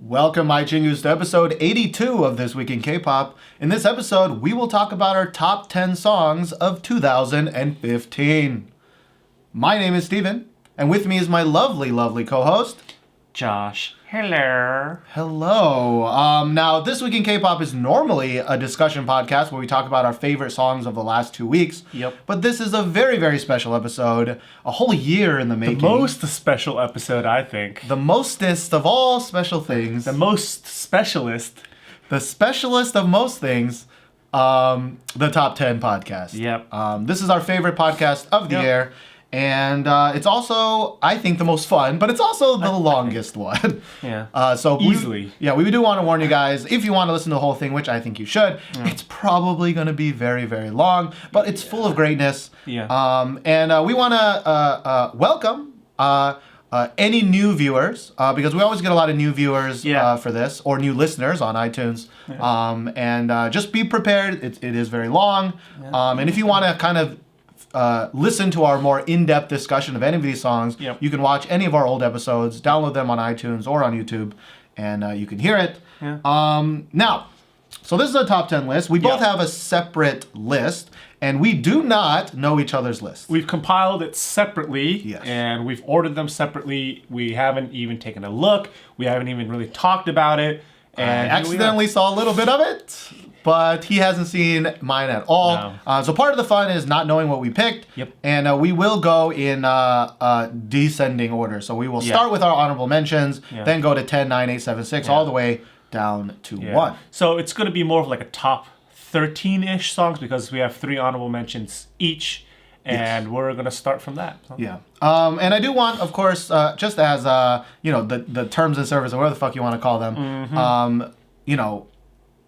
Welcome, my Chingus, to episode 82 of This Week in K-Pop. In this episode, we will talk about our top 10 songs of 2015. My name is Steven, and with me is my lovely, lovely co-host, Josh. Hello. Hello. Now, This Week in K-Pop is normally a discussion podcast where we talk about our favorite songs of the last 2 weeks. Yep. But this is a very, very special episode, a whole year in the making. The most special episode, I think. The mostest of all special things. The most specialist. The specialist of most things, the Top 10 podcast. Yep. This is our favorite podcast of the year. And it's also, I think, the most fun, but it's also the longest one. Yeah. So easily. We do want to warn you guys, if you want to listen to the whole thing, which I think you should, it's probably going to be very, very long, but it's full of greatness. Yeah. And we want to welcome any new viewers, because we always get a lot of new viewers for this, or new listeners on iTunes. Yeah. And just be prepared. It is very long. Yeah. And if you want to kind of listen to our more in-depth discussion of any of these songs, you can watch any of our old episodes, download them on iTunes or on YouTube, and you can hear it. Yeah. Now, so this is a top 10 list. We both have a separate list, and we do not know each other's lists. We've compiled it separately, and we've ordered them separately. We haven't even taken a look. We haven't even really talked about it. And I accidentally saw a little bit of it, but he hasn't seen mine at all. No. So part of the fun is not knowing what we picked. Yep. And we will go in descending order. So we will start with our honorable mentions, then go to 10, 9, 8, 7, 6, all the way down to 1. So it's going to be more of like a top 13-ish songs because we have 3 honorable mentions each. And we're going to start from that. So. Yeah. And I do want, of course, just as, the terms and service, or whatever the fuck you want to call them,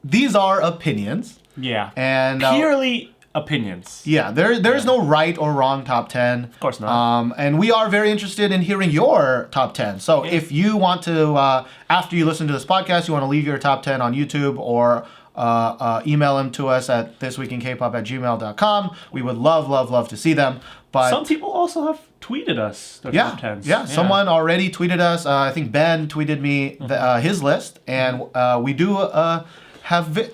these are opinions. Yeah. And purely opinions. Yeah. There's no right or wrong top 10. Of course not. And we are very interested in hearing your top 10. So if you want to, after you listen to this podcast, you want to leave your top 10 on YouTube or email them to us at thisweekinkpop@gmail.com. We would love to see them. But some people also have tweeted us their top 10s. Yeah, someone already tweeted us. I think Ben tweeted me his list, and we do have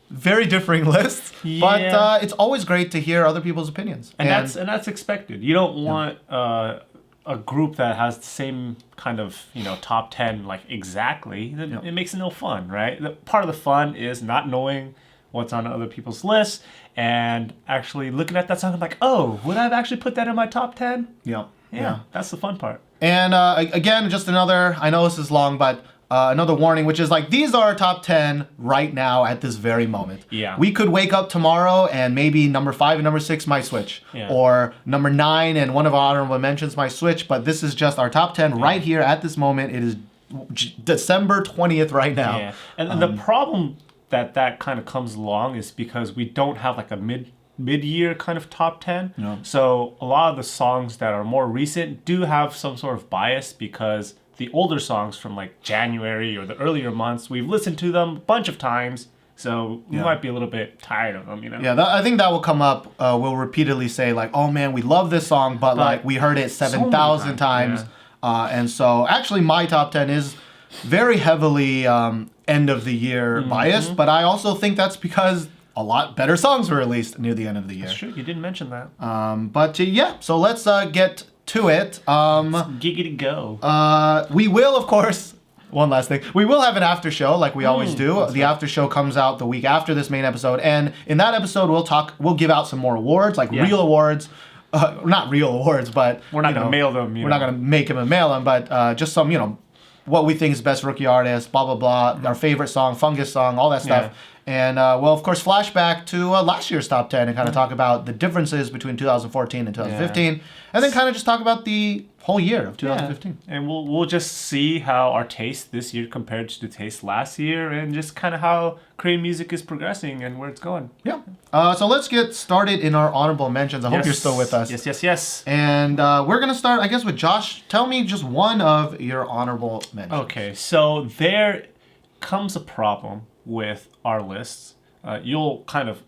very differing lists. But it's always great to hear other people's opinions. And that's expected. You don't want a group that has the same kind of top 10 like exactly. It makes it no fun, right? Part of the fun is not knowing what's on other people's lists and actually looking at that song and like, oh, would I have actually put that in my top 10? Yeah, that's the fun part. And again, just another, I know this is long, but another warning, which is like, these are our top 10 right now at this very moment. Yeah. We could wake up tomorrow and maybe number 5 and number 6 might switch. Yeah. Or number 9 and one of our honorable mentions might switch, but this is just our top 10 right here at this moment. It is December 20th right now. Yeah. And the problem that kind of comes along is because we don't have like a mid-year kind of top 10. No. So a lot of the songs that are more recent do have some sort of bias because the older songs from like January or the earlier months, we've listened to them a bunch of times, so we might be a little bit tired of them, Yeah, I think that will come up. We'll repeatedly say like, oh man, we love this song, but like we heard it 7,000 times. Yeah. And so actually my top 10 is very heavily end of the year biased, but I also think that's because a lot better songs were released near the end of the year. That's true, you didn't mention that. But so let's get to it. Giggity go. We will, of course, one last thing. We will have an after show like we always do. The after show comes out the week after this main episode, and in that episode we'll give out some more awards, like real awards. Not real awards, but we're not going to mail them. We're not going to make them and mail them, but just some, what we think is best rookie artist, blah, blah, blah, our favorite song, Fungus song, all that stuff. Yeah. And we'll, of course, flashback to last year's top 10 and kind of talk about the differences between 2014 and 2015. And then kind of just talk about the whole year of 2015. Yeah. And we'll just see how our taste this year compared to the taste last year and just kind of how Korean music is progressing and where it's going. Yeah. So let's get started in our honorable mentions. I hope you're still with us. Yes. And we're going to start, I guess, with Josh. Tell me just one of your honorable mentions. Okay. So there comes a problem with our lists. You'll kind of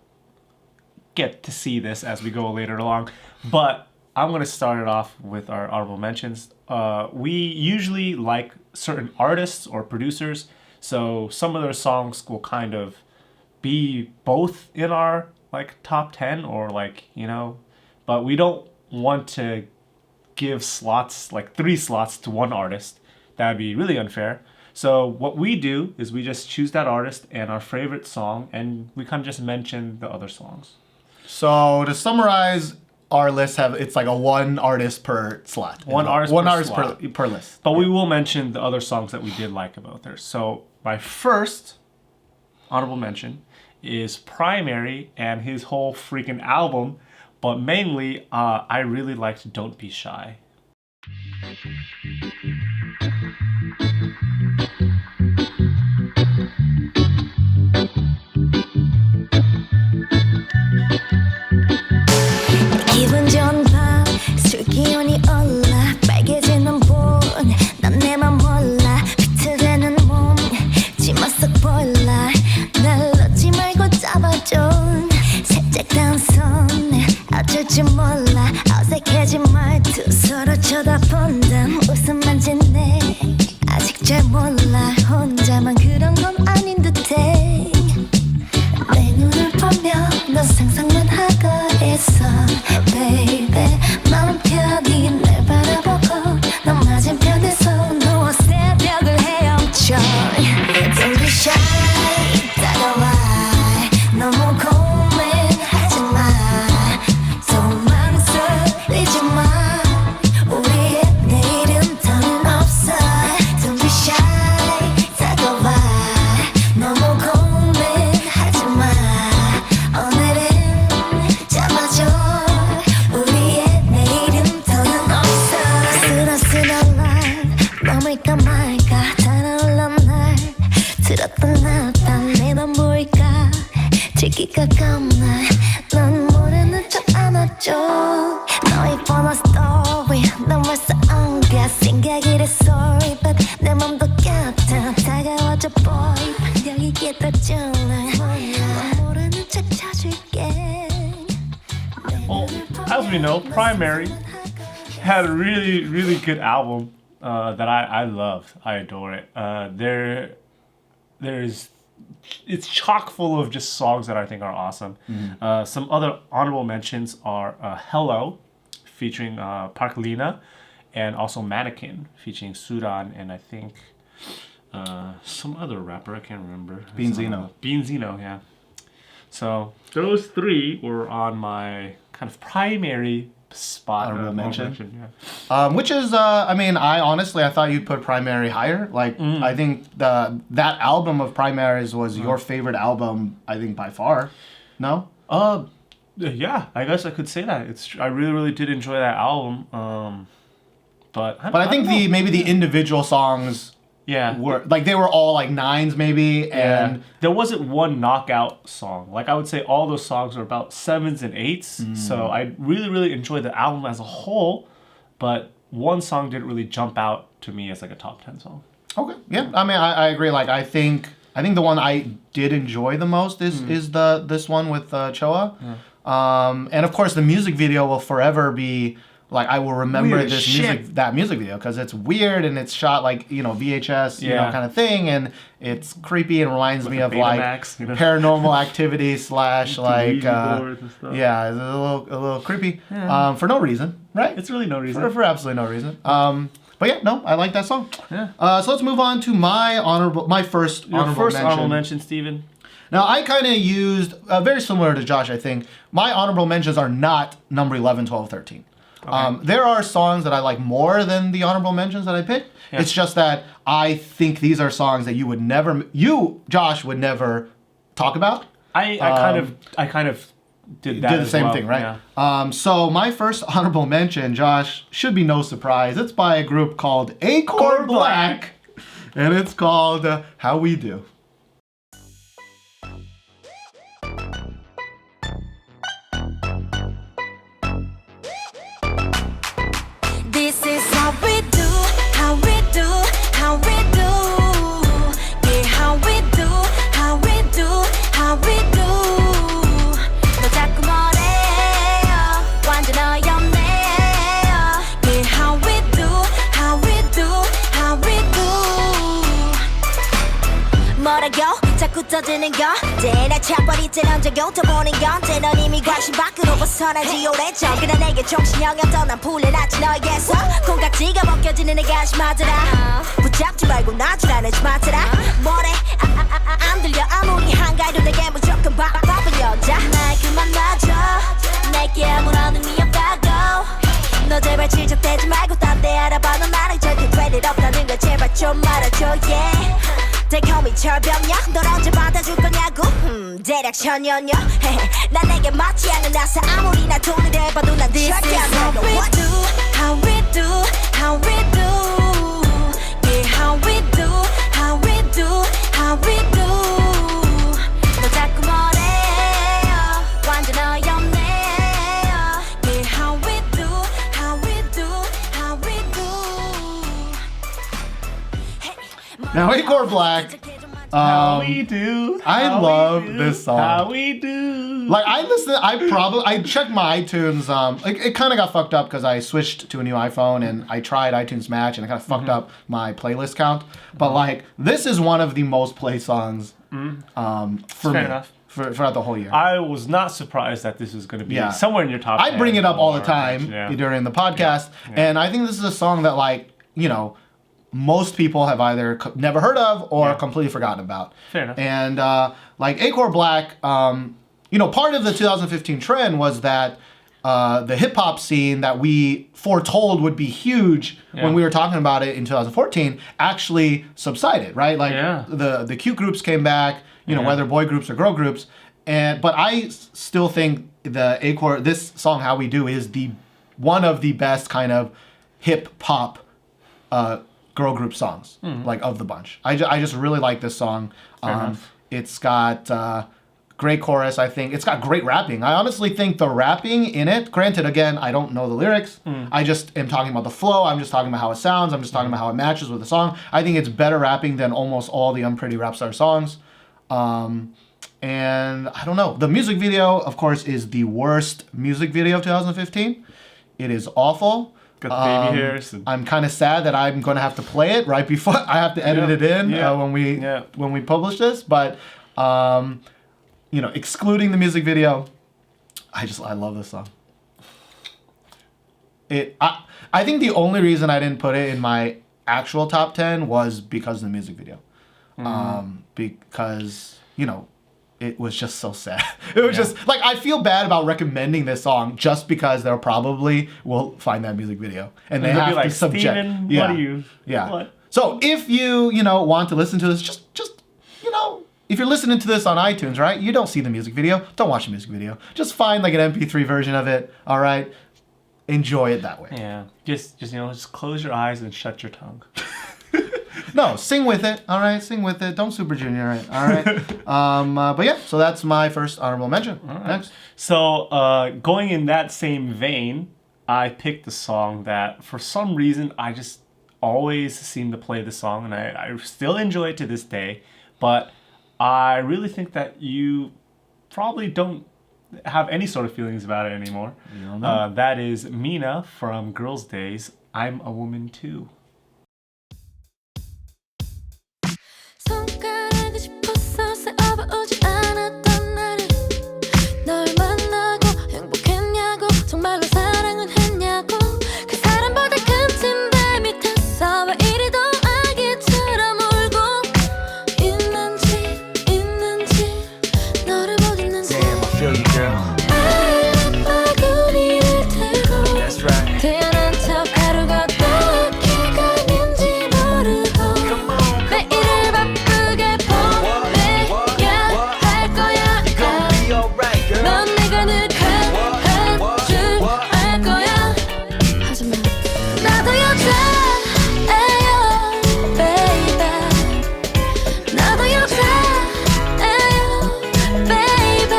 get to see this as we go later along. But I'm going to start it off with our honorable mentions. We usually like certain artists or producers. So some of their songs will kind of be both in our like top 10 or like, but we don't want to give slots, like 3 slots to one artist. That would be really unfair. So what we do is we just choose that artist and our favorite song, and we kind of just mention the other songs. So to summarize, our lists it's like a 1 artist per slot. One artist per list. But we will mention the other songs that we did like about theirs. So my first honorable mention is Primary and his whole freaking album. But mainly, I really liked Don't Be Shy. 기분 좋은 밤 술 기운이 올라 빨개지는 넌 내맘 몰라 비틀대는 몸 치마 속 볼라 날 놓지 말고 잡아줘 살짝 단손 어쩔 줄 몰라 어색해진 말투 서로 쳐다본다 웃음만 짓네 아직 잘 몰라 혼자만 그런 건 아닌 듯해 내 눈을 보며 넌 상상만 하고 있어 baby 마음 편히 날 바라보고 넌 맞은편에서 누워 새벽을 헤엄쳐 Don't be shy 다가와 너무 고민하지 마 속마음 쏠리지 마 우리의 내일은 더는 없어 Don't be shy 다가와 너무 고민하지 마 오늘은 잡아줘 우리의 내일은 더는 없어 쓰러쓰러 날 넘을까 말까 달아올라 날 들었던 나단 내맘 보일까 들기가 겁나 넌 모르는 척 안아줘 너의 번호 스토리 넌 벌써 엉겨 생각이 이래 sorry but 내 맘도 같아 다가와줘 boy 여기 기다려줄래 넌 모르는 척 쳐줄게 Well, as we know, Primary had a really, really good album that I love. I adore it. It's chock full of just songs that I think are awesome. Some other honorable mentions are Hello, featuring Park Lina, and also Mannequin, featuring Sudan, and I think some other rapper, I can't remember. Beanzino, yeah. So those 3 were on my kind of primary spot. Honorable mention. Yeah. Which is, I thought you'd put Primary higher. Like, I think that album of Primaries was your favorite album, I think, by far. No? Yeah, I guess I could say that. I really, really did enjoy that album. But I think maybe the individual songs were like they were all like 9s maybe, and there wasn't one knockout song. Like I would say all those songs are about 7s and 8s. So I really, really enjoyed the album as a whole, but one song didn't really jump out to me as like a top 10 song. Okay, yeah, I agree. Like I think the one I did enjoy the most is this one with ChoA, and of course the music video will forever be. Like I will remember that music video because it's weird and it's shot like VHS kind of thing, and it's creepy and reminds me of like Paranormal Activity / like it's a little creepy for no reason, right? It's really no reason for absolutely no reason. But yeah, no, I like that song. Yeah. So let's move on to my first honorable mention, Steven. Now, I kind of used, very similar to Josh, I think, my honorable mentions are not number 11, 12, 13. Okay. There are songs that I like more than the honorable mentions that I picked. Yeah. It's just that I think these are songs that Josh, would never talk about. I kind of did that. Did the same thing, right? Yeah. So my first honorable mention, Josh, should be no surprise. It's by a group called A.KOR Black, and it's called How We Do. This is how we do, how we do, how we do. Yeah, how we do, how we do, how we do. 너 자꾸 뭐래요? 완전 어이없네요. Yeah, how we do, how we do, how we do. 뭐라고 자꾸 떠드는 거 때나 차버리 때 얹어고 더 보는 건데 넌 이미 관심 밖으로 벗어나지 오래전 그래 내게 정신형이었던 난 풀려났지 너에게서 콩깍지가 벗겨지는 내가 심하더라 붙잡지 말고 놔주라는 심하더라 뭐래 안 들려 아무리 한가해도 내게 무조건 바쁜 여자 날 그만 놔줘 내게 아무런 의미 없다고 너 제발 질척대지 말고 딴 데 알아봐 넌 나랑 절대 될 일 없다는 걸 제발 좀 말아줘 yeah They call me 철벽녀 널 언제 받아줄 거냐고 대략 천년여 난 내게 맞지 않는 나서 아무리 나 돈을 해봐도 난 절대 안 돼 How we do, how we do Yeah, how we do, how we do, how we do 너 자꾸 뭐래요 완전 어이없네요 Yeah, how we do, how we do, how we do Now, A.KOR Black. How we do. I how love we do, this song. How we do. Like I checked my iTunes. It kind of got fucked up because I switched to a new iPhone and I tried iTunes Match and it kind of fucked up my playlist count. But like this is one of the most played songs for me enough. throughout the whole year. I was not surprised that this was going to be somewhere in your top 10. I bring it up all the time during the podcast, and I think this is a song that like most people have either never heard of or completely forgotten about. Fair enough. And like A.KOR Black, part of the 2015 trend was that the hip hop scene that we foretold would be huge when we were talking about it in 2014 actually subsided, right? Like the cute groups came back, whether boy groups or girl groups, but I still think the A.KOR this song How We Do is one of the best kind of hip hop girl group songs like of the bunch. I just really like this song. It's got great chorus. I think it's got great rapping. I honestly think the rapping in it, granted again I don't know the lyrics, I just am talking about the flow, I'm just talking about how it sounds, I'm just talking about how it matches with the song. I think it's better rapping than almost all the Unpretty Rap Star songs. And I don't know, the music video of course is the worst music video of 2015. It is awful. Got the baby hairs. I'm kind of sad that I'm going to have to play it right before I have to edit it in when we publish this. But excluding the music video, I love this song. I think the only reason I didn't put it in my actual top 10 was because of the music video. Because it was just so sad. It was just like I feel bad about recommending this song just because they'll probably will find that music video and they have to subject. Steven, what are you? Yeah. What? So if you want to listen to this, just if you're listening to this on iTunes, right? You don't see the music video. Don't watch the music video. Just find like an MP3 version of it. All right. Enjoy it that way. Yeah. Just close your eyes and shut your tongue. No, sing with it. All right, sing with it. Don't Super Junior it. All right. But yeah, so that's my first honorable mention. All right. Next. So going in that same vein, I picked a song that for some reason I just always seem to play the song, and I still enjoy it to this day. But I really think that you probably don't have any sort of feelings about it anymore. That is Minah from Girls' Days. I'm a Woman Too. 손가락이 싶어서 세어보지 않았던 나를 널 만나고 행복했냐고 정말로 사랑은 했냐고 그 사람보다 큰 침대 밑에서 왜 이리도 아기처럼 울고 있는지 너를 못 잊는지 Damn, I feel you, girl. 빨간 바구니를 들고 That's right. 태어난 척 하루가 어떻게 가는지 모르고 매일을 바쁘게 보내야 할 거야 Be alright, girl. 넌 내가 늘 가한 줄 알 거야 하지만 나도 여자예요 baby 나도 여자예요 baby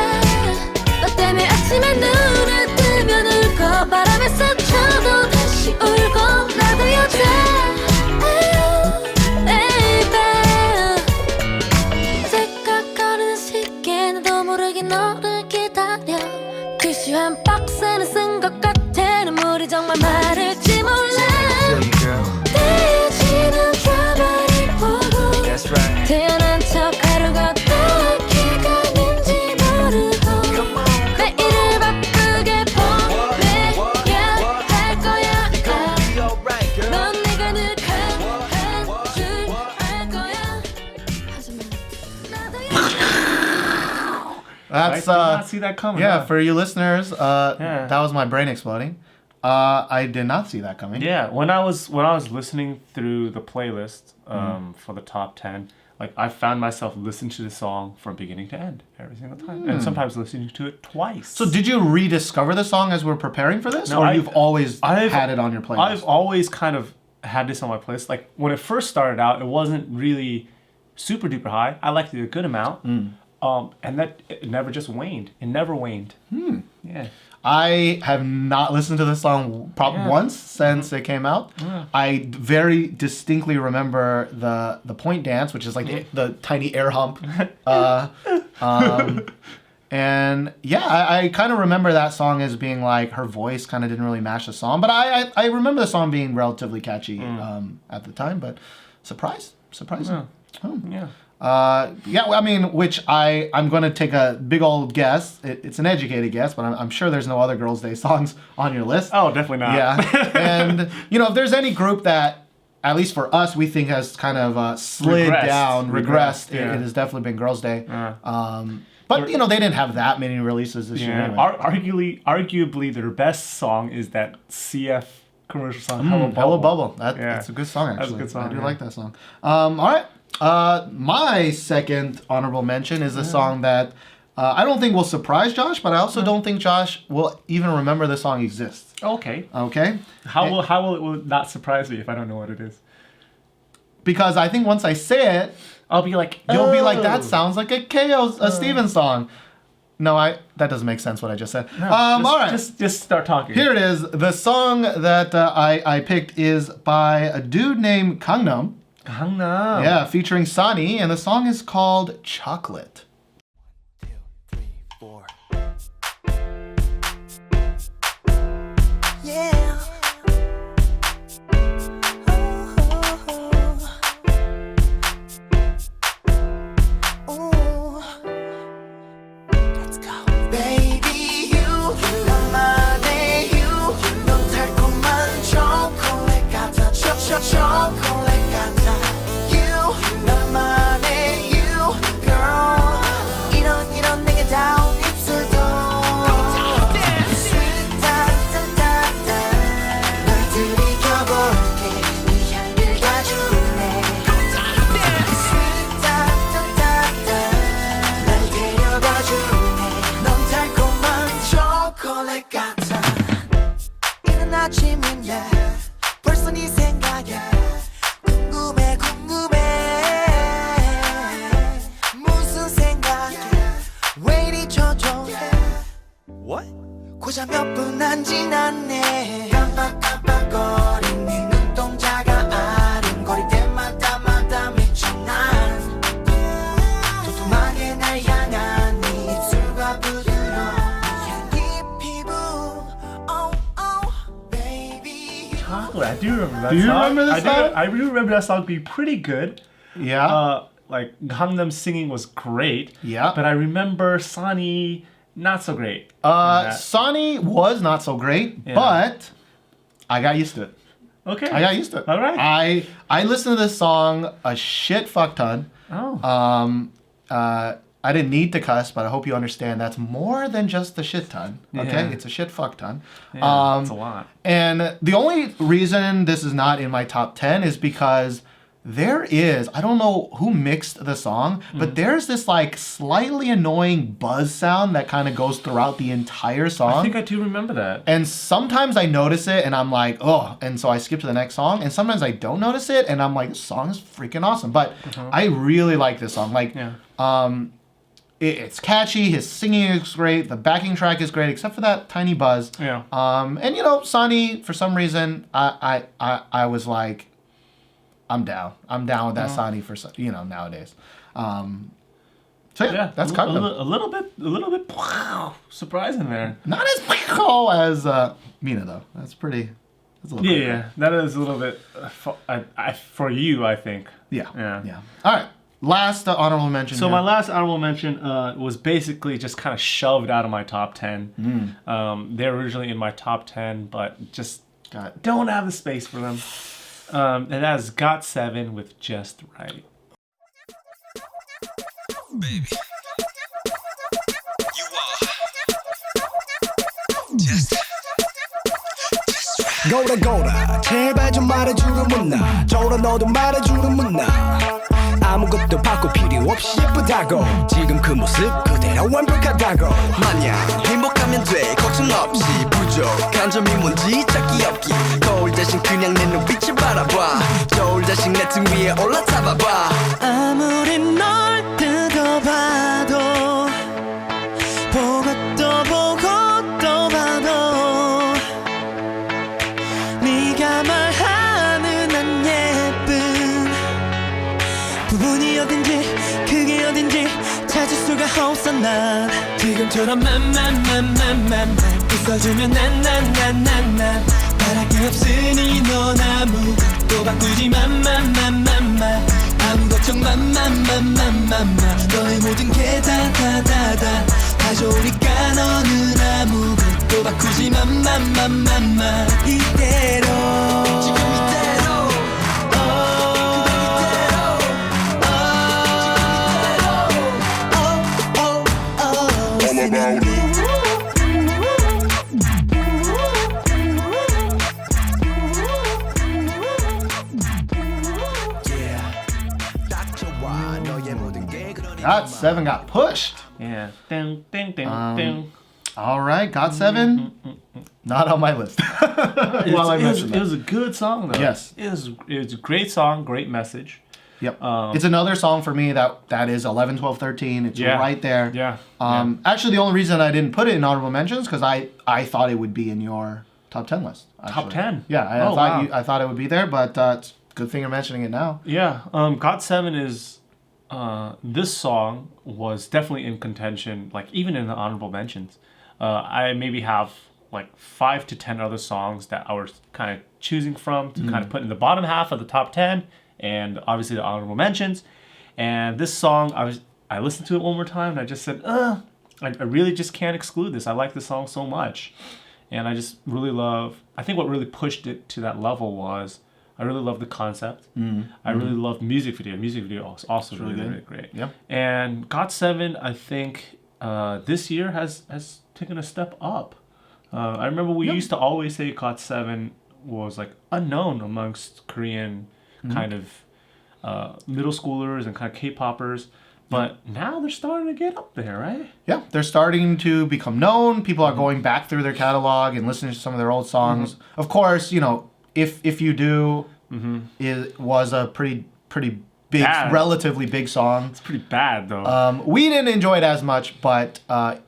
너 때문에 아침에 눈을 뜨면 울고 바람에 스쳐도 다시 울고 나도 여자예요 baby 생각거리는 시기에 나도 모르게 너를 기다려 글씨 한 박스는 쓴 것 같아 눈물이 정말 마를지 몰라 Feel you, girl. 떼어지는 드라마를 보고 That's right. 태어난 척 하루가 어떻게 가는지 모르고 매일을 바쁘게 보내야 할 거야 Be alright, girl. 넌 내가 늘 강한 줄 알 거야 하지만 나도 I That's did not see that coming. yeah. huh? For you listeners, Yeah. that was my brain exploding. I did not see that coming. Yeah, when I was listening through the playlist for the top 10, like I found myself listening to the song from beginning to end every single time, and sometimes listening to it twice. So did you rediscover the song as we're preparing for this, No, or you've always I've- had it on your playlist? I've always kind of had this on my playlist. Like when it first started out, it wasn't really super duper high. I liked it a good amount, and that it never just waned. It never waned. Yeah. I have not listened to this song Yeah. once since it came out. I very distinctly remember the point dance, which is like the tiny air hump. And yeah, I kind of remember that song as being like her voice kind of didn't really match the song, but I remember the song being relatively catchy at the time. But surprising. Oh. Yeah. Yeah, well, I mean, which I'm going to take a big old guess. It's an educated guess, but I'm sure there's no other Girls' Day songs on your list. Oh, definitely not. Yeah. And, you know, if there's any group that, at least for us, we think has kind of slid down, regressed, yeah. it has definitely been Girls' Day. But, you know, they didn't have that many releases this year Yeah. anyway. Arguably, their best song is that CF commercial song, Hello Bubble. Yeah. That's a good song, actually. That's a good song, I do yeah. like that song. All right. My second honorable mention is a song that I don't think will surprise Josh, but I also don't think Josh will even remember the song exists. Okay. Okay? How will it not surprise me if I don't know what it is? Because I think once I say it, I'll be like, you'll be like, "Oh." that sounds like a a Stevens song. No, that doesn't make sense what I just said. No, all right. Just start talking. Here it is. The song that I picked is by a dude named Kangnam. Kangnam. Yeah, featuring Sunny, and the song is called Chocolate. 2, 3, 4. Yeah. Ooh. Let's go. Baby, you, 나만의 you, 넌 달콤한 초콜릿 같아, 초콜릿 같아. You, 나만의 you, girl. 이런 내게 닿은 입술도. Sweet da da da da. 널 들이켜볼게, 네 향기를 가줄래. Sweet da da da da. 날 데려가줄래. 넌 달콤한 초콜릿 같아. 이른 아침인데 벌써 네 생각에 궁금해 무슨 생각에 왜 이리 초조해 What? 고작 몇 분 안 지났네 깜빡깜빡거린 네 눈동자가 아른거릴 때마다 미쳐 난 도톰하게 날 향한 네 입술과 부드러운 네 피부 oh oh baby Chocolate. I do remember that Do you song. remember this song? I do remember that song being pretty good. Yeah. Like Gangnam singing was great. Yeah. But I remember Sunny not so great. in that. Sonny was not so great, but I got used to it. Okay. I got used to it. All right. I listened to this song a shit fuck ton. Oh. I didn't need to cuss, but I hope you understand that's more than just a shit ton. Okay, Yeah. it's a shit fuck ton. Yeah, that's a lot. And the only reason this is not in my top 10 is because there is, I don't know who mixed the song, but there's this like slightly annoying buzz sound that kind of goes throughout the entire song. I think I do remember that. And sometimes I notice it and I'm like, oh, and so I skip to the next song. And sometimes I don't notice it and I'm like, this song is freaking awesome. But I really like this song. Like, it's catchy, his singing is great, the backing track is great, except for that tiny buzz. Yeah. And you know, Sunny, for some reason, I was like, I'm down. I'm down with that Sunny for nowadays. So yeah, that's kind of a little bit surprising there. not as cool as Minah though. That's a little Yeah, that is a little bit for you, I think. Yeah. Yeah. All right. last honorable mention. So here. my last honorable mention was basically just kind of shoved out of my top 10. They're originally in my top 10, but just don't have the space for them. And that is GOT7 with Just Right. Baby, you are just right. 거울아 거울아 제발 좀 말해주는 문나 저라 너도 말해주는 문나 아무것도 바꿀 필요 없이 예쁘다고 지금 그 모습 그대로 완벽하다고 마냥 행복하면 돼 걱정 없이 부족한 점이 뭔지 찾기 없기 거울 대신 그냥 내 눈빛을 바라봐 저울 대신 내 등 위에 올라타봐봐 아무리 널 뜯어봐도 보고 또 보고 또 봐도 네가 말하는 안 예쁜 부분이 어딘지 그게 어딘지 찾을 수가 없어 난 지금처럼 맘맘맘맘맘 웃어주면 난난난난난 바랄 게 없으니 넌 아무것도 바꾸지 맘맘맘맘맘 아무 걱정 맘맘맘맘맘 너의 모든 게 다다다다 가져오니까 너는 아무것도 바꾸지 맘맘맘맘맘 이대로 지금 이대로 All about it 딱 좋아 너의 모든 게 그러니 GOT7 got pushed. Yeah. Ding, ding, ding, ding. All right, GOT7. Not on my list. While I mentioned It that. was a good song, though. Yes. It was a great song, great message. Yep. It's another song for me that is 11, 12, 13. It's right there. Yeah. Actually, the only reason I didn't put it in honorable mentions because I thought it would be in your top 10 list. Actually. Top 10? Yeah, I thought it would be there, but it's a good thing you're mentioning it now. Yeah. GOT7 is... this song was definitely in contention, like even in the honorable mentions. I maybe have like 5 to 10 other songs that I was kind of choosing from to kind of put in the bottom half of the top 10 and obviously the honorable mentions. And this song, I listened to it one more time and I just said, I really just can't exclude this. I like this song so much. And I just really I think what really pushed it to that level was I really love the concept. I really love music video. Music video is also really great. Yep. And GOT7, I think this year has taken a step up. I remember we used to always say GOT7 was like unknown amongst Korean kind of middle schoolers and kind of K-poppers. But now they're starting to get up there, right? Yeah, they're starting to become known. People are going back through their catalog and listening to some of their old songs. Of course, you know, if you do, it was a pretty big, relatively big song. It's pretty bad though. We didn't enjoy it as much, but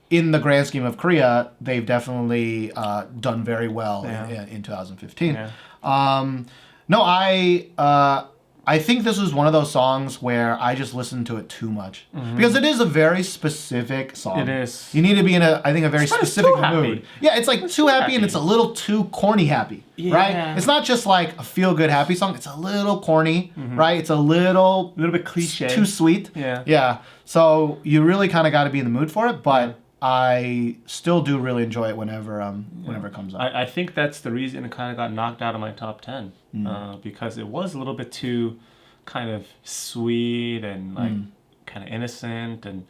in the grand scheme of Korea, they've definitely done very well in 2015. Yeah. No, I think this was one of those songs where I just listened to it too much because it is a very specific song. It is. You need to be in a very specific too happy. mood. Yeah, it's like too happy and it's a little too corny happy, right? It's not just like a feel good happy song. It's a little corny, right? It's a little bit cliche. Too sweet. Yeah. Yeah. So you really kind of got to be in the mood for it, but I still do really enjoy it whenever it comes up. I think that's the reason it kind of got knocked out of my top 10 because it was a little bit too kind of sweet and like kind of innocent, and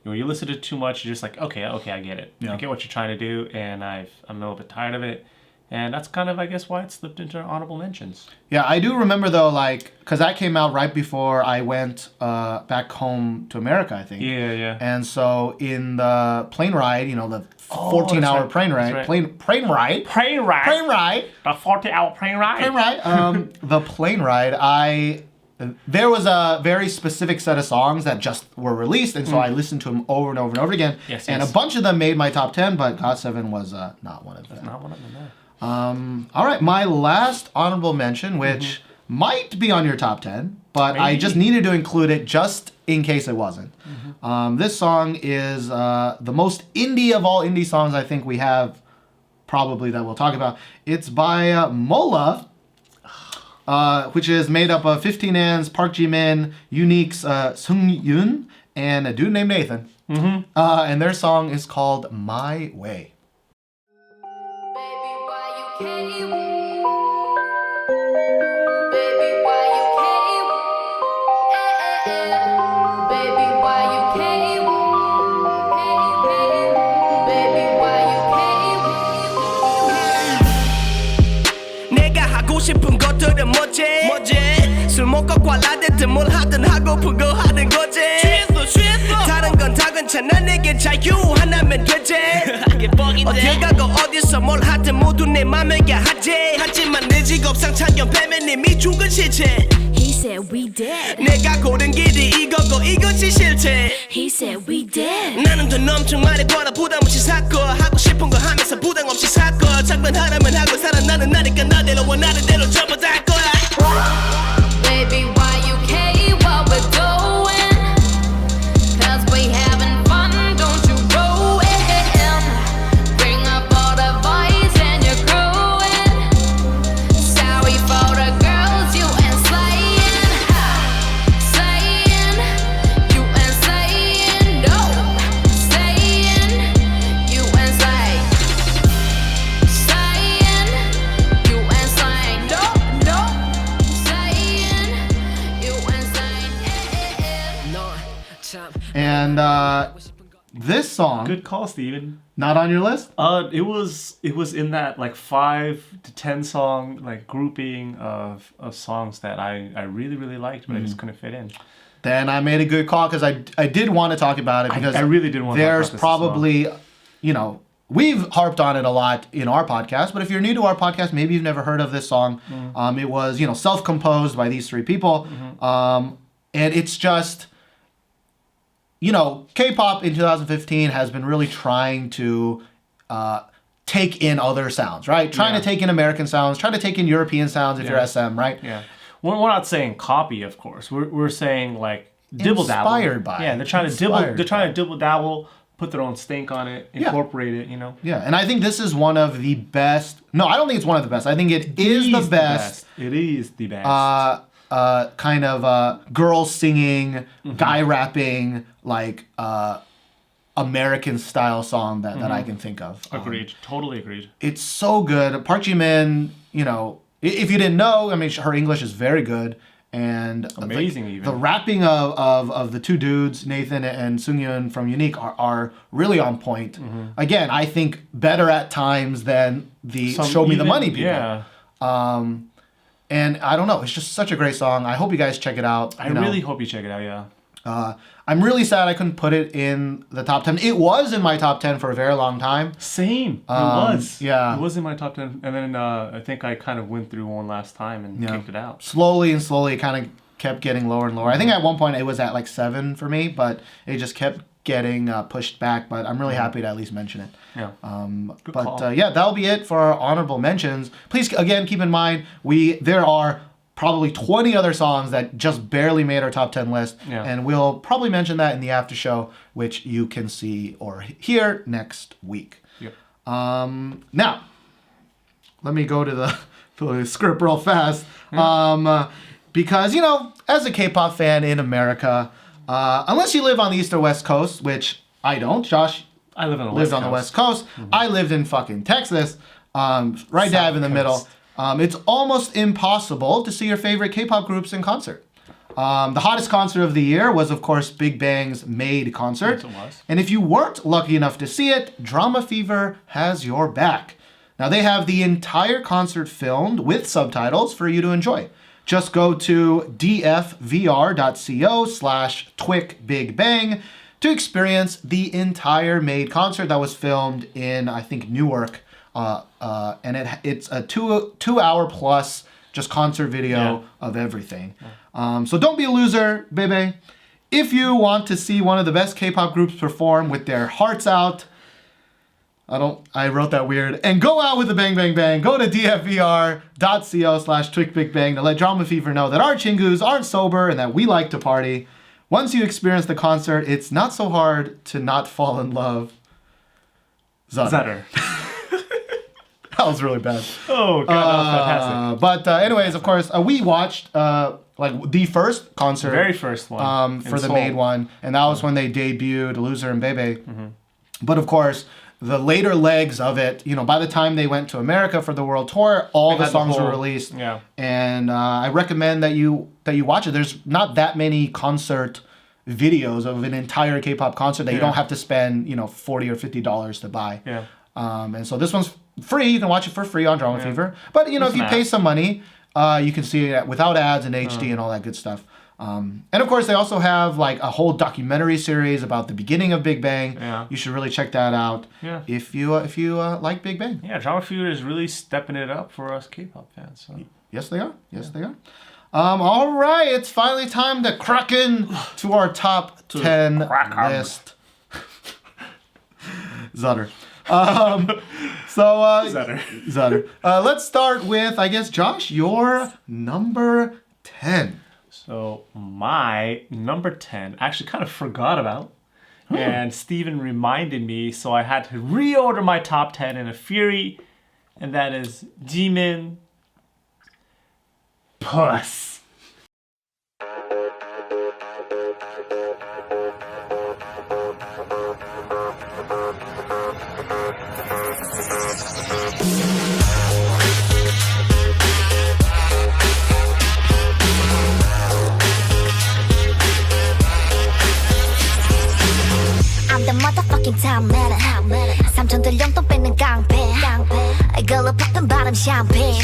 when you listen to it too much, you're just like, okay, I get it. I get what you're trying to do, and I'm a little bit tired of it. And that's kind of, I guess, why it slipped into honorable mentions. Yeah, I do remember though, like, because that came out right before I went back home to America, I think. Yeah. And so in the plane ride, you know, the 14-hour plane ride, right. plane ride, The 40-hour plane ride. the plane ride, there was a very specific set of songs that just were released, and so I listened to them over and over and over again. Yes. A bunch of them made my top 10, but GOT7 was not one of them. Not one of them, no. All right, my last honorable mention, which might be on your top 10, but I just needed to include it just in case it wasn't. This song is the most indie of all indie songs I think we have, probably, that we'll talk about. It's by M.O.L.A. which is made up of 15and's Park Jimin, Unique's Sung-yoon, and a dude named Nathan. And their song is called My Way. Baby, why you came? Baby, why you came? Baby, why you came? Baby, why you came? 내가 하고 싶은 것들은 뭐지? 술 먹고 꽐라대든 뭘 하든 하고픈 거 하는 거지. 다른 건 다 괜찮아 내게 자유 하나면 되지. 어딜 가고 어디서 뭘 하든 모두 내 맘이야 하지. 하지만 내 직업 상차견 빼면 이미 죽은 시체. He said we dead. 내가 고른 길이 이거고 이것이 실체. He said we dead. 나는 돈 엄청 많이 벌어 부담 없이 사고 하고 싶은 거 하면서 부담 없이 사고 장난하라면 하고 살아 나는 나니까 나대로 원하는 대로 전부 다 할 거야. Baby, why you came? What we're doing? 'Cause we having fun, don't you roll in? Bring up all the boys and you're growing. Sorry for the girls you ain't slaying. Saying you ain't slaying. No, saying you ain't slaying. Saying you ain't slaying. No, no. Saying you ain't slaying. 너 참. And this song, Good call, Steven. not on your list? It was in that like 5 to 10 song like grouping of songs that I really liked, but I just couldn't fit in. Then I made a good call because I did want to talk about it because I really did want to talk there's about this as well. probably, you know, we've harped on it a lot in our podcast, but if you're new to our podcast, maybe you've never heard of this song. It was, you know, self-composed by these three people. And it's just, you know, K-pop in 2015 has been really trying to take in other sounds, right? Trying to take in American sounds, trying to take in European sounds if you're SM, right? Yeah. We're not saying copy, of course. We're saying like dibble dabble. Inspired by. Yeah, they're trying to Inspired dibble dabble, put their own stink on it, incorporate it, you know. Yeah, and I think this is one of the best. No, I don't think it's one of the best. I think it is the best. It is the best. Kind of girls singing, guy rapping, like American style song that I can think of. Agreed. Totally agreed. It's so good. Park Jimin, you know, if you didn't know, I mean, her English is very good. And Amazing even. The rapping of the two dudes, Nathan and Sung-yoon from Unique, are really on point. Again, I think better at times than the Show Me the Money people. Yeah. And I don't know, it's just such a great song. I hope you guys check it out. I really hope you check it out, yeah. I'm really sad I couldn't put it in the top 10. It was in my top 10 for a very long time. Same. It was. yeah. It was in my top 10. And then I think I kind of went through one last time and kicked it out. Slowly and slowly, it kind of kept getting lower and lower. I think at one point it was at like 7 for me, but it just kept getting pushed back. But I'm really happy to at least mention it. Yeah. Yeah, that'll be it for our honorable mentions. Please, again, keep in mind, there are probably 20 other songs that just barely made our top 10 list. Yeah. And we'll probably mention that in the after show, which you can see or hear next week. Yep. Now, let me go to the script real fast. Because, you know, as a K-pop fan in America, unless you live on the East or West Coast, which I don't, Josh I live on the lived West on the Coast. West Coast. I lived in fucking Texas, right dab in the middle. It's almost impossible to see your favorite K-pop groups in concert. The hottest concert of the year was, of course, Big Bang's M.O.L.A concert. Yes, it was. And if you weren't lucky enough to see it, Drama Fever has your back. Now, they have the entire concert filmed with subtitles for you to enjoy. Just go to dfvr.co/twickbigbang to experience the entire M.O.L.A concert that was filmed in, I think, Newark. And it's a two hour plus just concert video of everything. So don't be a loser, baby. If you want to see one of the best K-pop groups perform with their hearts out, I wrote that weird. And go out with a bang, bang, bang. Go to dfvr.co/twickbigbang to let Drama Fever know that our chingus aren't sober and that we like to party. Once you experience the concert, it's not so hard to not fall in love. Zutter. That was really bad. Oh god, that was fantastic. But anyways, of course, we watched like the first concert, Very first one for in the Seoul. Made one, and that was when they debuted Loser and Bebe. But of course, the later legs of it, you know, by the time they went to America for the world tour, all They the had the songs were whole- released. yeah. And I recommend that you watch it. There's not that many concert videos of an entire K-pop concert that you Yeah. don't have to spend, you know, $40 or $50 to buy. Yeah. And so this one's free. You can watch it for free on Drama Fever. But you know, There's if you an pay ad. some money, you can see it without ads in HD and all that good stuff. And of course, they also have like a whole documentary series about the beginning of Big Bang. Yeah. You should really check that out. Yeah. If you like Big Bang. Yeah, Drama Fever is really stepping it up for us K-pop fans. So. Yes, they are. Yes, they are. All right, it's finally time to crack in to our top 10 crack 'em. list. Zutter. Zutter. Let's start with, I guess, Josh, your number 10. So my number 10, I actually kind of forgot about. And Steven reminded me, so I had to reorder my top 10 in a fury. And that is Jimin, Puss. I'm the motherfucking top man. 삼촌들 용돈 뺏는 깡패. 걸로 팍은 바람 샴페인.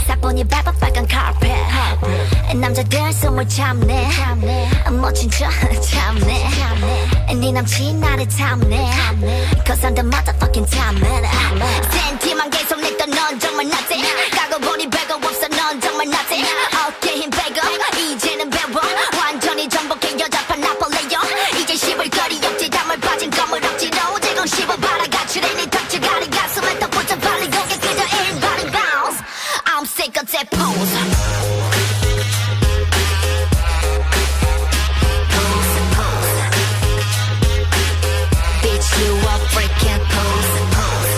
사뿐히 밟아 빨간 카펫. 남자들 숨을 참네. 멋진 척 참네. 네 남친 나를 탐내. Cause I'm the motherfucking top man. 센티만 계속 냈던 넌 정말 나대. 까고 보니 별거 없어 넌 정말 나대. 어깨 힘 빼고 이제는 배워. 완전히 정복해 여자판 나폴레옹. 이제 씹을 거리 없지 담을 빠진 껌을 억지로 제공 씹어봐라 가출해 네 덕지가리 가슴을 더 붙여 발리고 그저 everybody bounce. I'm sick of that pose. Pose, pose. Bitch, you a freaking pose, pose.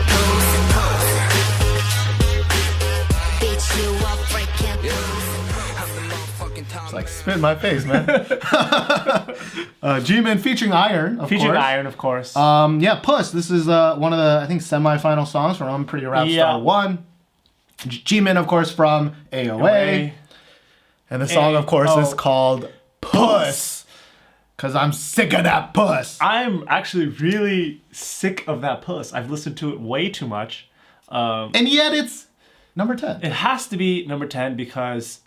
Pose, pose. Bitch, you a freaking pose. It's like spit in my face, man. Jimin featuring Iron, of Featuring course. Iron, of course. Yeah, Puss. This is one of the, I think, semi-final songs from I'm Pretty Rap Star 1. Jimin, of course, from A.O.A. And the song, of course, is called Puss. Because I'm sick of that puss. I'm actually really sick of that Puss. I've listened to it way too much. And yet it's number 10. It has to be number 10 because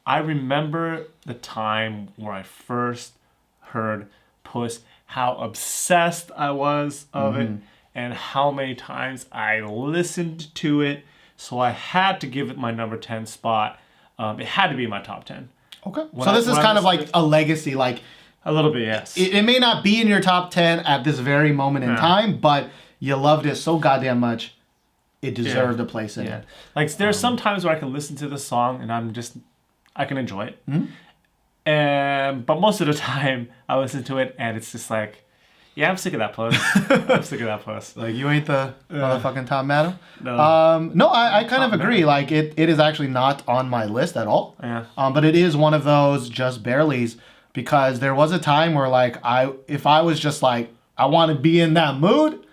I remember the time where I first heard Puss, how obsessed I was of it, and how many times I listened to it. So I had to give it my number 10 spot. It had to be my top 10. Okay. So this is kind of like a legacy. Like, a little bit, yes. it may not be in your top 10 at this very moment in time, but you loved it so goddamn much, it deserved a place in it. Like, there's some times where I can listen to the song and I can enjoy it. But most of the time, I listen to it and it's just like, yeah, I'm sick of that Puss. I'm sick of that Puss. Like, you ain't the motherfucking Tom Madam? No. No, I kind of agree. Like, it is actually not on my list at all. Yeah. But it is one of those just barely's, because there was a time where, like, if I was just like, I want to be in that mood,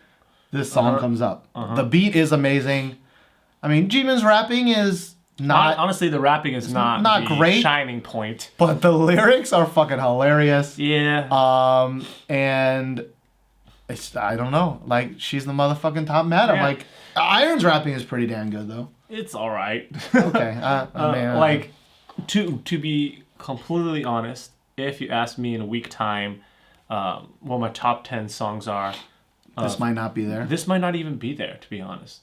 this song comes up. The beat is amazing. I mean, Jimin's rapping is not... Honestly, the rapping is not the great, shining point. but the lyrics are fucking hilarious. Yeah. And it's, I don't know. Like, she's the motherfucking top madam. Yeah. Like, Iron's rapping is pretty damn good, though. It's all right. Okay. I mean, like, to be completely honest, if you ask me in a week time what my top 10 songs are, this might not be there. this might not even be there, to be honest.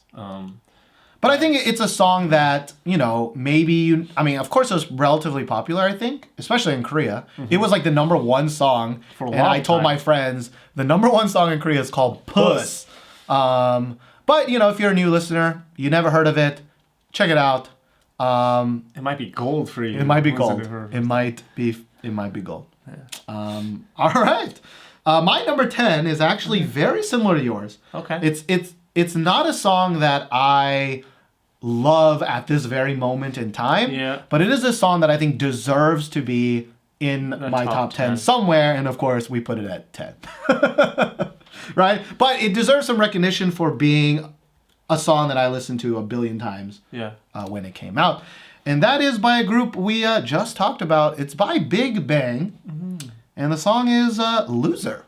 But I think it's a song that, you know, maybe I mean, of course it was relatively popular, I think, especially in Korea. It was like the number one song. For a and long I told time. my friends, the number one song in Korea is called Puss. But, you know, if you're a new listener, you never heard of it, check it out. It might be gold for you. It might be Once gold. I've heard. It might be gold. All right. My number 10 is actually very similar to yours. Okay. It's not a song that I love at this very moment in time. Yeah. But it is a song that I think deserves to be in my top 10 somewhere, and of course we put it at 10. Right? But it deserves some recognition for being a song that I listened to a billion times when it came out. And that is by a group we just talked about. It's by Big Bang. And the song is Loser.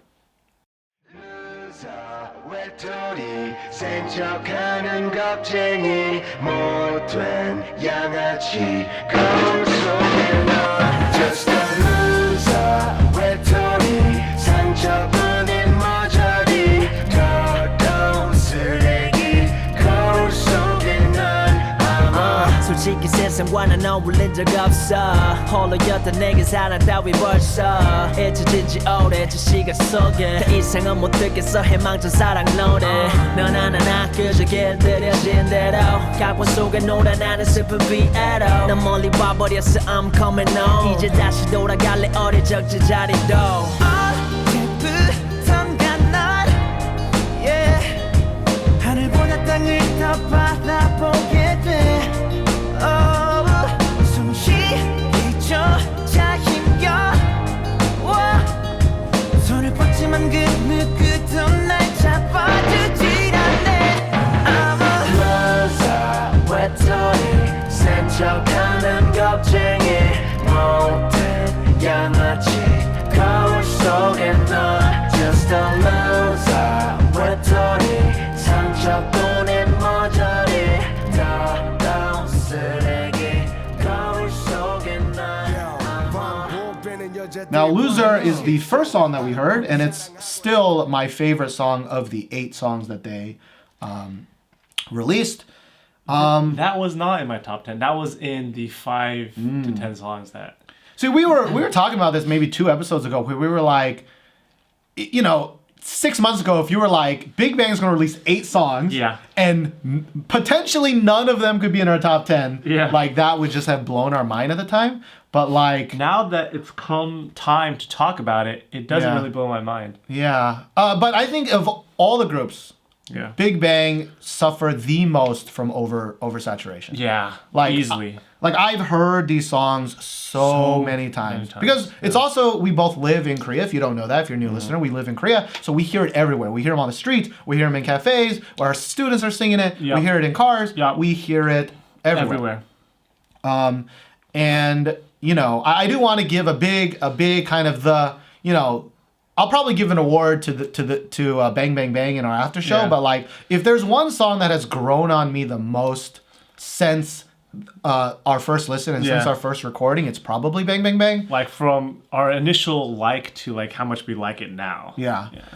외톨이 센척하는 겁쟁이 못된 양아치 거울 속에 너 Just a loser 외톨이 상처뿐인 머저리 더러운 쓰레기 거울 속에 넌 아마 솔직히 세상과는 어울린 적 없어 홀로였던 내게 사랑 따위 벌써 잊혀진 지 오래 저 시간 속에 더 이상은 못 듣겠어 희망찬 사랑 노래 넌 하나나 그저 길들여진 대로 각본 속에 놀아 나는 슬픈 비애로 난 멀리 와버렸어 I'm coming home 이제 다시 돌아갈래 어릴 적 제자리도 언제부턴가 널 하늘보다 땅을 더 바라보게 돼 숨쉬기조차 힘겨워 손을 뻗지만 그 누구도 날 잡아주질 않네 I'm a loser 외톨이 센 척하는 겁쟁이 못된 양아치 거울 속에 넌 Just a loser 외톨이 상처뿐인 머저리 더러운 쓰레기 Now, Loser is the first song that we heard, and it's still my favorite song of the 8 songs that they released. That was not in my top 10. That was in the 5 to 10 songs that... See, we were talking about this maybe 2 episodes ago, where we were like, 6 months ago, if you were like, Big Bang's going to release 8 songs, and potentially none of them could be in our top 10, like that would just have blown our mind at the time. But like now that it's come time to talk about it, it doesn't really blow my mind. Yeah, but I think of all the groups, Big Bang suffer the most from oversaturation. Yeah, like easily. Like I've heard these songs so many times because it's also we both live in Korea. If you don't know that, if you're a new listener, we live in Korea, so we hear it everywhere. We hear them on the streets, we hear them in cafes, where our students are singing it. We hear it in cars. We hear it everywhere. And I do want to give a big kind of the I'll probably give an award to Bang Bang Bang in our after show. But like if there's one song that has grown on me the most since our first listen and since our first recording, it's probably Bang Bang Bang. Like from our initial like to like how much we like it now.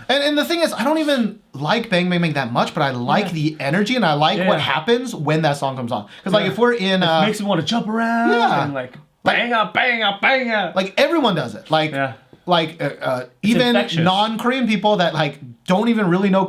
And the thing is, I don't even like Bang Bang Bang that much, but I like the energy and I like what happens when that song comes on. Because like if we're in it makes me want to jump around and like banger, banger, banger. Like everyone does it. Like even non-Korean people that like don't even really know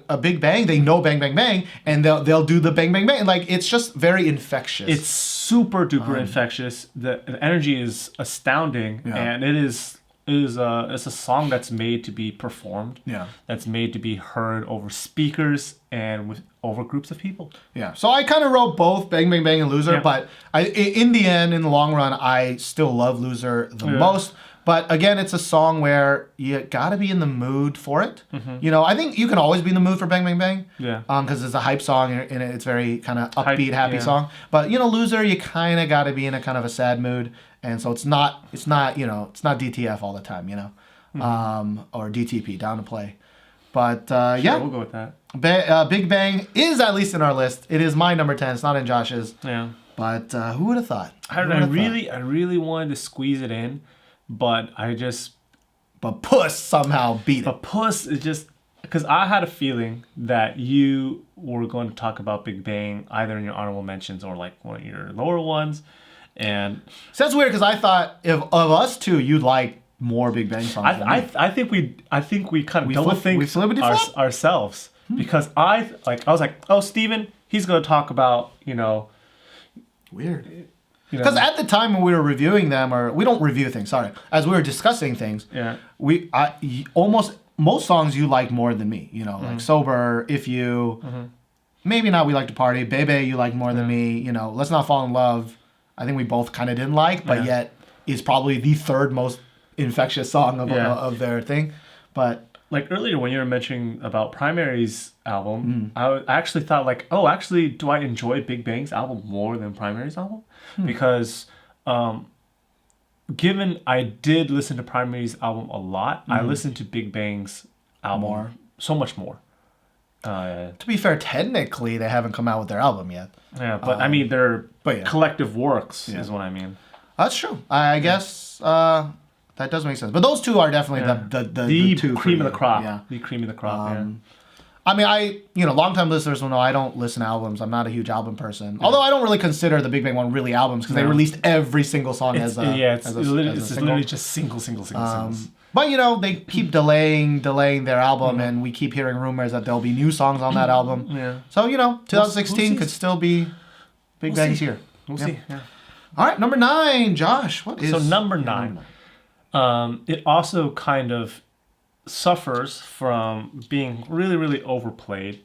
a Big Bang, they know Bang Bang Bang, and they'll do the Bang Bang Bang. And like it's just very infectious. It's super duper infectious. The energy is astounding, and it's a song that's made to be performed. That's made to be heard over speakers and over groups of people. So I kind of wrote both Bang Bang Bang and Loser, but in the end, in the long run, I still love Loser the most. But again, it's a song where you gotta be in the mood for it. I think you can always be in the mood for Bang Bang Bang. Because it's a hype song and it's very kind of upbeat, happy song. But Loser, you kind of gotta be in a kind of a sad mood, and so it's not DTF all the time, or DTP, down to play. But sure, we'll go with that. Big Bang is at least in our list. It is my number 10. It's not in Josh's. But who would have thought? I really wanted to squeeze it in. But Puss somehow beat it. But Puss is just... Because I had a feeling that you were going to talk about Big Bang either in your honorable mentions or like one of your lower ones. And... So that's weird because I thought of us two, you'd like more Big Bang songs. I think we kind of double think ourselves. Because I was like, oh, Steven, he's going to talk about, Weird. Because at the time when we were reviewing them, or we don't review things, sorry, as we were discussing things, almost most songs you like more than me. You know, like Sober, If You, maybe not We Like to Party, Bebe you like more than me. You know, Let's Not Fall in Love. I think we both kind of didn't like, but yet is probably the third most infectious song of their thing. But like earlier when you were mentioning about Primary's album, I actually thought like, oh, actually, do I enjoy Big Bang's album more than Primary's album? Because given I did listen to Primary's album a lot, I listened to Big Bang's album so much more. To be fair, technically they haven't come out with their album yet. Yeah, but I mean their collective works is what I mean. That's true. I guess that does make sense. But those two are definitely the two cream of the crop. Yeah. The cream of the crop. I mean, longtime listeners will know I don't listen to albums. I'm not a huge album person. Although I don't really consider the Big Bang one really albums because they released every single song it's literally just singles. But they keep delaying their album, and we keep hearing rumors that there'll be new songs on that album. Yeah. So 2016 could still be Big Bang's year. We'll see. Yeah. All right, number 9, Josh. What is so number 9? It also kind of suffers from being really, really overplayed.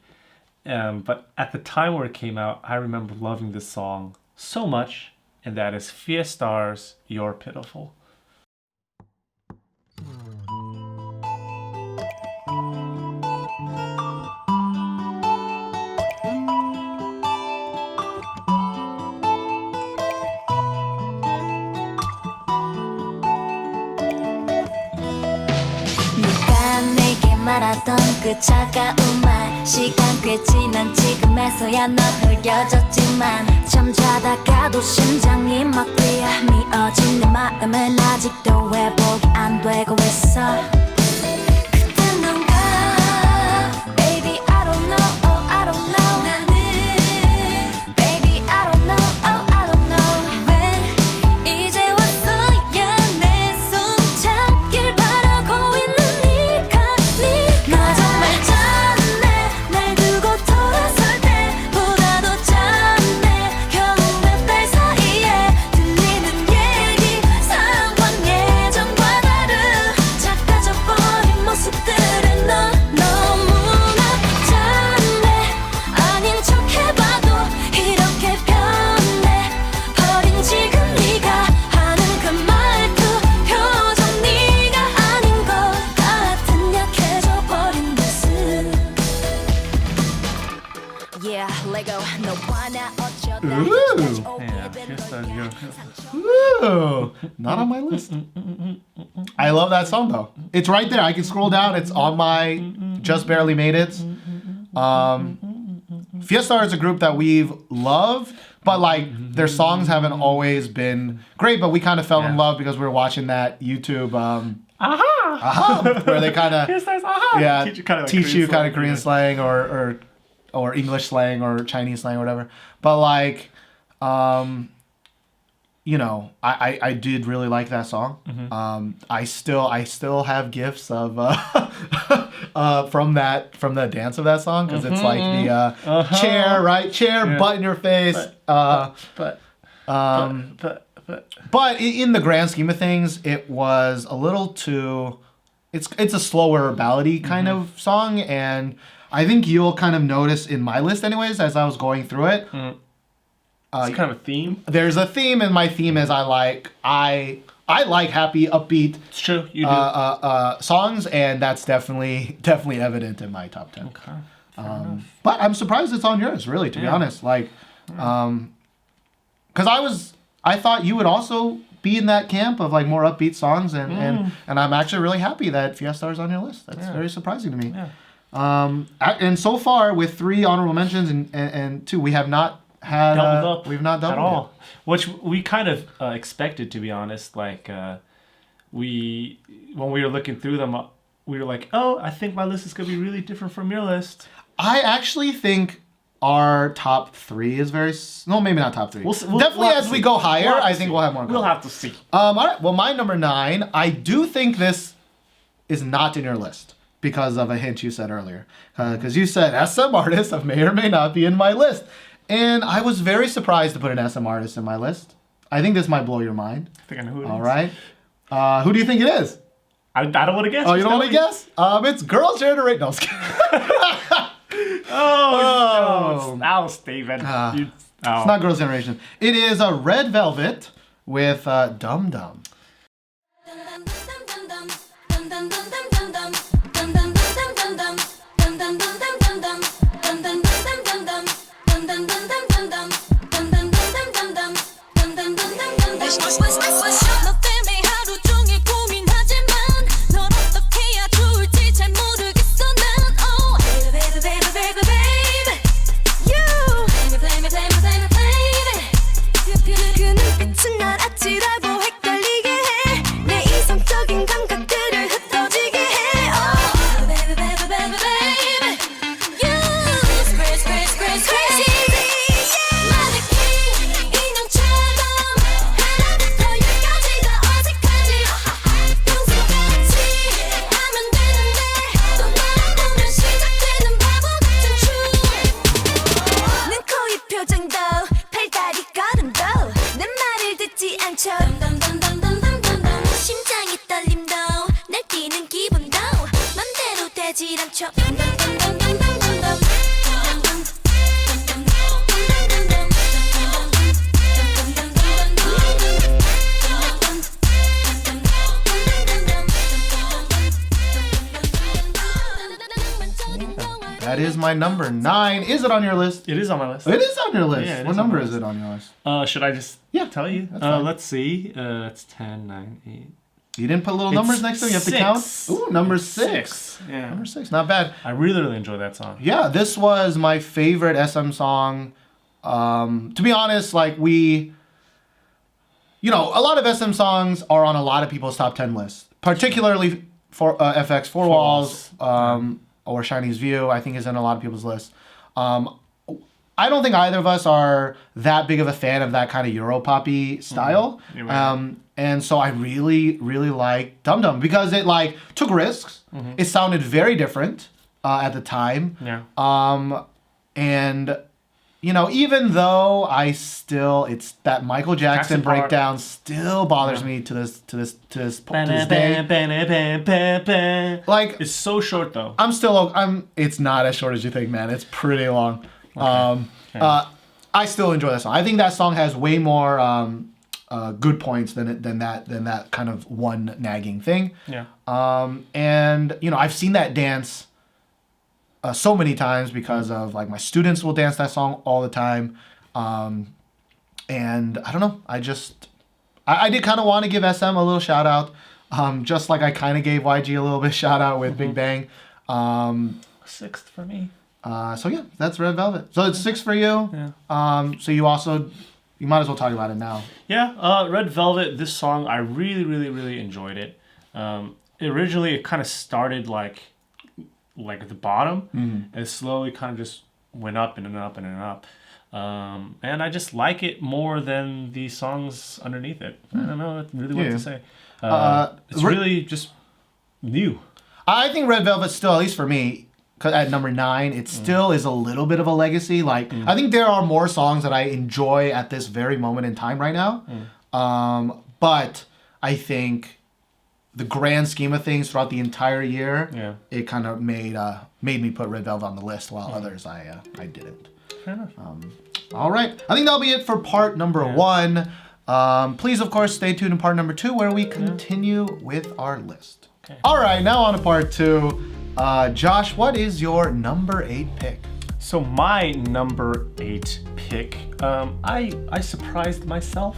But at the time where it came out, I remember loving this song so much, and that is Fiestar's You're Pitiful. 말하던 그 차가운 말 시간 꽤 지난 지금에서야 넌 흐려졌지만 잠자다가도 심장이 막 뛰어 미어진 내 마음은 아직도 회복이 안 되고 있어 그땐 넌가 Baby I don't know I don't know 나는 Baby I don't know I don't know 왜 이제 와서야 내 손 잡길 바라고 있는 나 정말 짠해 날 두고 돌아설 때보다 더 짠해 겨우 몇 달 사이에 들리는 얘기 사랑한 예전과 다른 작아져버린 모습들에 넌 너무나 짠해 아닌 척 해봐도 이렇게 변해 버린 지금 네가 하는 그 말투 표정 네가 아닌 것 같은 약해져 버린 모습 Yeah, Lego 너와 나 어쩌다 Fiestar's You're Pitiful. Ooh, not on my list. I love that song though. It's right there. I can scroll down. It's on my just barely made it. Fiestar is a group that we've loved, but like their songs haven't always been great. But we kind of fell in love because we were watching that YouTube. Where they kind of teach you kind of Korean slang or English slang or Chinese slang or whatever. But like, I did really like that song. I still have gifs of from the dance of that song because it's like the chair butt in your face. But in the grand scheme of things, it was a little too. It's a slower ballady kind of song, and I think you'll kind of notice in my list, anyways, as I was going through it. It's kind of a theme. There's a theme, and my theme is I like happy, upbeat. It's true. You do. Songs, and that's definitely evident in my top 10. Okay. But I'm surprised it's on yours, really, to be honest. Like, because I thought you would also be in that camp of like more upbeat songs, and I'm actually really happy that Fiestar's on your list. That's very surprising to me. Yeah. And so far with 3 honorable mentions and 2, we have not had doubled up. We've not doubled at all, yet. which we kind of expected, to be honest. Like when we were looking through them, we were like, oh, I think my list is gonna be really different from your list. I actually think our top 3 is maybe not top 3. We'll definitely as we go higher, I think we'll have more. We'll have to see. All right. Well, my number 9, I do think this is not in your list because of a hint you said earlier. Because you said SM artists may or may not be in my list. And I was very surprised to put an SM artist in my list. I think this might blow your mind. I think I know who it is. All right. Who do you think it is? I don't want to guess. Oh, you don't want to guess? It's Girls' Generation. No, I was kidding. Now, Steven. It's not Girls' Generation. It is a Red Velvet with Dum Dum. 너 때문에 하루 종일 고민하지만 널 어떻게 해야 좋을지 잘 모르겠어 난 Oh baby baby baby baby You Play me play me play me play me 그 눈빛은 날 아찔하고 헷갈리게 해내 이성적인 감각들을 흩어지게 해 Oh baby baby baby baby You Crazy crazy crazy crazy 마네킹 인형처럼 하나부터 열까지 다 어색하지 평소같이 하면 되는데 또 나랑 보면 시작되는 바보 같은 춤눈 코 입 표정도 팔다리 걸음도 내 말을 듣지 않죠 덤덤덤덤덤덤덤 심장이 떨림도 날뛰는 기분도 맘대로 되질 않죠 That is my number 9. Is it on your list? It is on my list. It is on your list. Yeah, it What is on number my is list. it on your list? Should I just tell you? that's fine. Let's see. It's 10, 9, 8. You didn't put little numbers next to it? You have to count? Ooh, number 6. Yeah. Number 6. Not bad. I really, really enjoy that song. Yeah, this was my favorite SM song. To be honest, like a lot of SM songs are on a lot of people's top 10 lists, particularly for FX Four Walls or Shiny's View. I think is in a lot of people's lists. I don't think either of us are that big of a fan of that kind of Europoppy style. You're right. And so I really, really like Dum Dum because it took risks. It sounded very different at the time. Yeah. And even though it's that Michael Jackson part. breakdown still bothers me to this day. Like It's so short though. it's not as short as you think, man. It's pretty long. I still enjoy that song. I think that song has way more good points than that kind of one nagging thing. Yeah. And I've seen that dance so many times because of my students will dance that song all the time. And I don't know. I did kind of want to give SM a little shout out. Just like I kind of gave YG a little bit shout out with Big Bang. 6th for me. So yeah, that's Red Velvet. So it's 6 for you. Yeah. So you might as well talk about it now. Yeah, Red Velvet, this song, I really, really, really enjoyed it. Originally, it kind of started like at the bottom, and slowly kind of just went up and up and up. And I just like it more than the songs underneath it. I don't know really what to say. It's really just new. I think Red Velvet still, at least for me, at number 9, it still is a little bit of a legacy. I think there are more songs that I enjoy at this very moment in time right now. But I think the grand scheme of things throughout the entire year, it kind of made me put Red Velvet on the list, while others I didn't. Fair enough. All right, I think that'll be it for part number 1. Please, of course, stay tuned in part number 2 where we continue with our list. Okay. All right, now on to part 2. Josh, what is your number 8 pick? So my number 8 pick, I surprised myself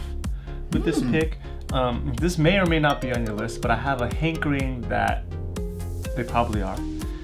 with this pick. This may or may not be on your list, but I have a hankering that they probably are.